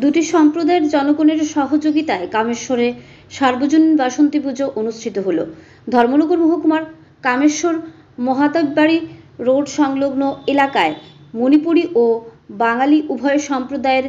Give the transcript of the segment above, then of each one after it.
দুটি সম্প্রদায়ের জনগণের সহযোগিতায় কামেশ্বরে সার্বজনীন বাসন্তী পুজো অনুষ্ঠিত হল। ধর্মনগর মহকুমার কামেশ্বর মহাদেববাড়ি রোড সংলগ্ন এলাকায় মণিপুরী ও বাঙালি উভয় সম্প্রদায়ের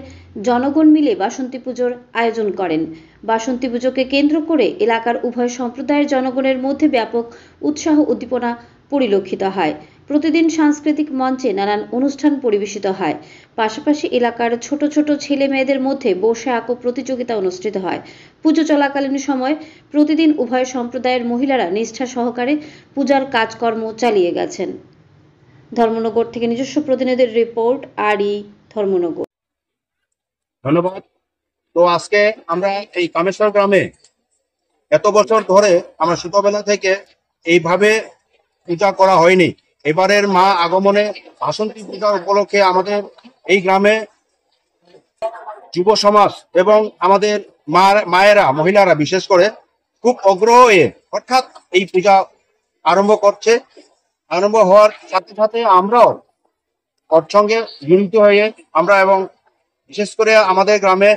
জনগণ মিলে বাসন্তী পুজোর আয়োজন করেন। বাসন্তী পুজোকে কেন্দ্র করে এলাকার উভয় সম্প্রদায়ের জনগণের মধ্যে ব্যাপক উৎসাহ উদ্দীপনা পরিলক্ষিত হয়। প্রতিদিন সাংস্কৃতিক মঞ্চে নানান অনুষ্ঠান পরিবেশিত হয়। পাশাপাশি এলাকার ছোট ছোট ছেলে মেয়েদের মধ্যে বসে আঁকো প্রতিযোগিতা অনুষ্ঠিত হয়। পুজো চলাকালীন সময় প্রতিদিন উভয় সম্প্রদায়ের মহিলারা নিষ্ঠা সহকারে পূজার কাজকর্ম চালিয়ে গেছেন। ধর্মনগর থেকে নিজস্ব প্রতিনিধির রিপোর্ট, ধর্মনগর। ধন্যবাদ। তো আজকে আমরা এই কামেশ্বর গ্রামে এত বছর ধরে আমরা ছোটবেলা থেকে এইভাবে পূজা করা হয়নি। এবারের মা আগমনে বাসন্তী পূজা উপলক্ষে আমাদের এই গ্রামে যুব সমাজ এবং আমাদের মায়েরা মহিলারা বিশেষ করে খুব আগ্রহ হয়ে অর্থাৎ এই পূজা আরম্ভ হওয়ার সাথে সাথে আমরাও ওর সঙ্গে জড়িত হয়ে আমরা এবং বিশেষ করে আমাদের গ্রামে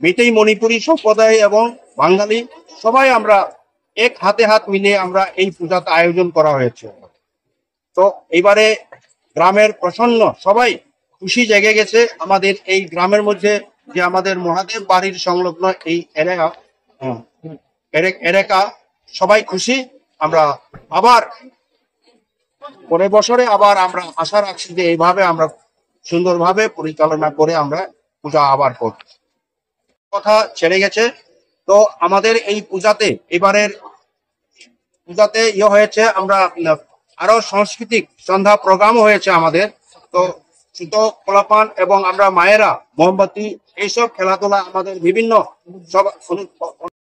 মেইতেই মণিপুরী সম্প্রদায় এবং বাঙালি সবাই আমরা এক হাতে হাত মিলিয়ে আমরা এই পূজাতে আয়োজন করা হয়েছে। তো এইবারে গ্রামের প্রসন্ন সবাই খুশি জেগে গেছে। আমাদের এই গ্রামের মধ্যে যে আমাদের মহাদেব বাড়ির সংলগ্ন এই এলাকা সবাই খুশি। আমরা আবার পরের বছরে আবার আমরা আশা রাখছি যে এইভাবে আমরা সুন্দরভাবে পরিচালনা করে আমরা পূজা আবার করব। কথা ছেড়ে গেছে। তো আমাদের এই পূজাতে এবারের পূজাতে হয়েছে, আমরা আরো সাংস্কৃতিক সন্ধ্যা প্রোগ্রাম হয়েছে আমাদের। তো ছোট পোলাপান এবং আমরা মায়েরা মোমবাতি এইসব খেলাধুলা আমাদের বিভিন্ন সব